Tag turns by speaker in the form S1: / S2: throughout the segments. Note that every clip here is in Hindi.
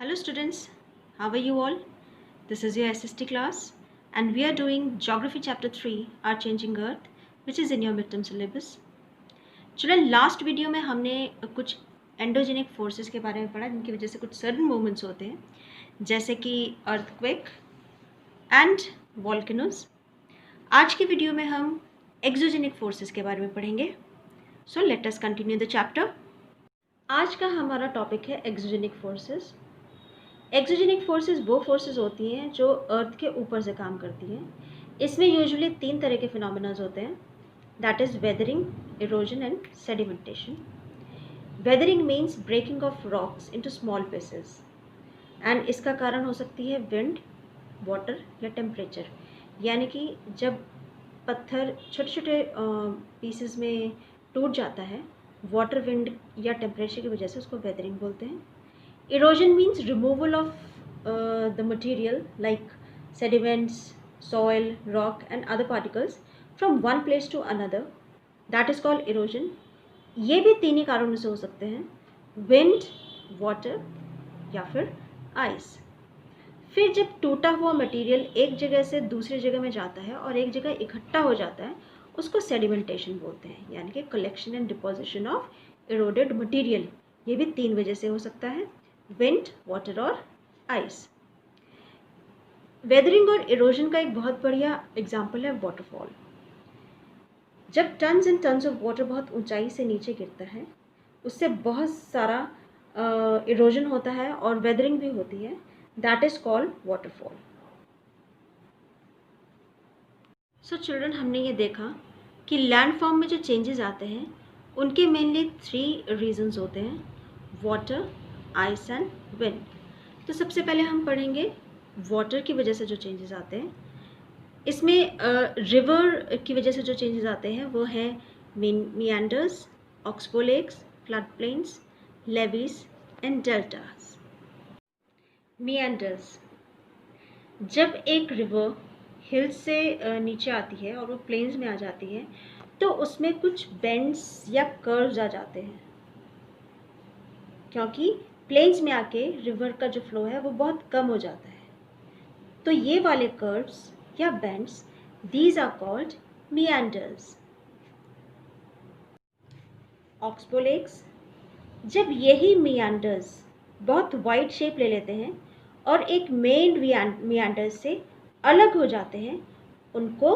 S1: Hello students, how are you all? This is your SST class and we are doing Geography Chapter 3, Our Changing Earth, which is in your midterm syllabus. Children, last video में हमने कुछ एंडोजेनिक फोर्सेस के बारे में पढ़ा जिनकी वजह से कुछ सडन मूवमेंट्स होते हैं, जैसे कि अर्थक्वेक एंड वॉल्केनोज. आज की वीडियो में हम एक्सोजेनिक फोर्सेस के बारे में पढ़ेंगे. So let us continue the chapter. आज का हमारा टॉपिक है एक्सोजेनिक फोर्सेस. एक्सोजेनिक फोर्सेस वो फोर्सेस होती हैं जो अर्थ के ऊपर से काम करती हैं. इसमें यूजुअली 3 तरह के फिनोमेनाज होते हैं, that is weathering, erosion and sedimentation. Weathering means breaking off rocks into small pieces and इसका कारण हो सकती है विंड, वाटर या टेम्परेचर. यानी कि जब पत्थर छोटे छोटे पीसेस में टूट जाता है, वाटर, विंड या टेम्परेचर की वजह से उसको वेदरिंग बोलते हैं. Erosion means removal of the material like sediments, soil, rock and other particles from one place to another. That is called erosion. ये भी 3 ही कारणों से हो सकते हैं, wind, water या फिर ice. फिर जब टूटा हुआ मटेरियल एक जगह से दूसरी जगह में जाता है और एक जगह इकट्ठा हो जाता है, उसको सेडिमेंटेशन बोलते हैं, यानी कि collection and deposition of eroded material. ये भी 3 वजह से हो सकता है, विंड, वाटर और आइस. वेदरिंग और इरोजन का एक बहुत बढ़िया एग्जाम्पल है वाटरफॉल. जब tons and tons of water बहुत ऊंचाई से नीचे गिरता है, उससे बहुत सारा इरोजन होता है और वेदरिंग भी होती है. That is called waterfall. So children, हमने ये देखा कि लैंडफॉर्म में जो चेंजेस आते हैं उनके मेनली 3 रीजंस होते हैं, वाटर, आइस एंड विंड. तो सबसे पहले हम पढ़ेंगे वाटर की वजह से जो चेंजेस आते हैं. इसमें रिवर की वजह से जो चेंजेस आते हैं वो हैं meanders, oxbow lakes, flood plains, levees and deltas. Meanders, जब एक रिवर हिल्स से नीचे आती है और वो प्लेन्स में आ जाती है तो उसमें कुछ बेंड्स या कर्व्स आ जाते हैं, क्योंकि प्लेन्स में आके रिवर का जो फ्लो है वो बहुत कम हो जाता है. तो ये वाले कर्व्स या bends, these are called meanders. Oxbow lakes, जब यही मियांडर्स बहुत वाइड शेप ले लेते हैं और एक मेन मियांडर्स से अलग हो जाते हैं, उनको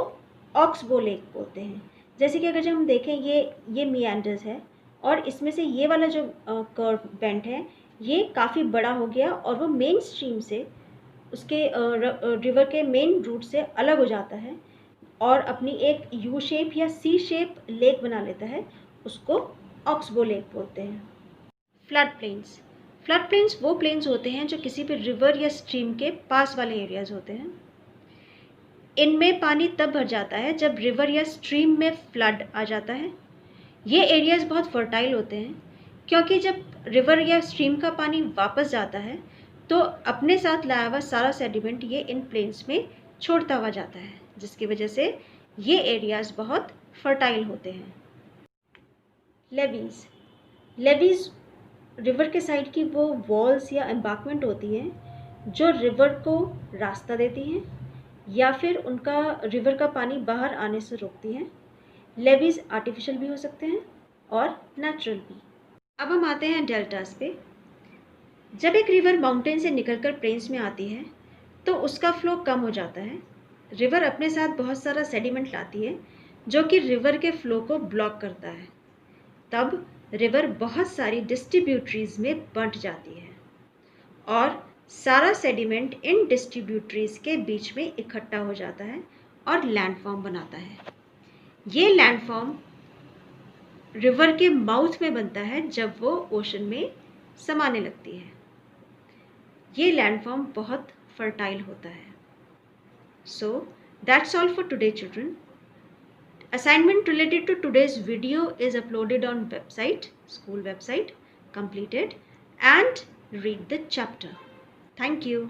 S1: ऑक्सबो लेक बोलते हैं. जैसे कि अगर हम देखें, ये मियांडर्स है और इसमें से ये वाला जो कर्व बेंड है ये काफ़ी बड़ा हो गया और वो मेन स्ट्रीम से, उसके रिवर के मेन रूट से अलग हो जाता है और अपनी एक यू शेप या सी शेप लेक बना लेता है, उसको ऑक्सबो लेक बोलते हैं. फ्लड प्लेन्स, फ्लड प्लेन्स वो प्लेन्स होते हैं जो किसी भी रिवर या स्ट्रीम के पास वाले एरियाज होते हैं. इनमें पानी तब भर जाता है जब रिवर या स्ट्रीम में फ्लड आ जाता है. ये एरियाज बहुत फर्टाइल होते हैं क्योंकि जब रिवर या स्ट्रीम का पानी वापस जाता है तो अपने साथ लाया हुआ सारा सेडिमेंट ये इन प्लेन्स में छोड़ता हुआ जाता है, जिसकी वजह से ये एरियाज बहुत फर्टाइल होते हैं. लेवीज, लेवीज रिवर के साइड की वो वॉल्स या एम्बार्कमेंट होती हैं जो रिवर को रास्ता देती हैं या फिर उनका रिवर का पानी बाहर आने से रोकती हैं. लेवीज आर्टिफिशियल भी हो सकते हैं और नेचुरल भी. अब हम आते हैं डेल्टास पे. जब एक रिवर माउंटेन से निकलकर प्लेन्स में आती है तो उसका फ्लो कम हो जाता है. रिवर अपने साथ बहुत सारा सेडिमेंट लाती है जो कि रिवर के फ्लो को ब्लॉक करता है. तब रिवर बहुत सारी डिस्ट्रीब्यूटरीज में बंट जाती है और सारा सेडिमेंट इन डिस्ट्रीब्यूटरीज के बीच में इकट्ठा हो जाता है और लैंडफॉर्म बनाता है. ये लैंडफॉर्म रिवर के माउथ में बनता है जब वो ओशन में समाने लगती है. ये लैंडफॉर्म बहुत फर्टाइल होता है. So that's all for today children. Assignment related to today's video is uploaded on website, school website. Complete it and read the chapter. Thank you.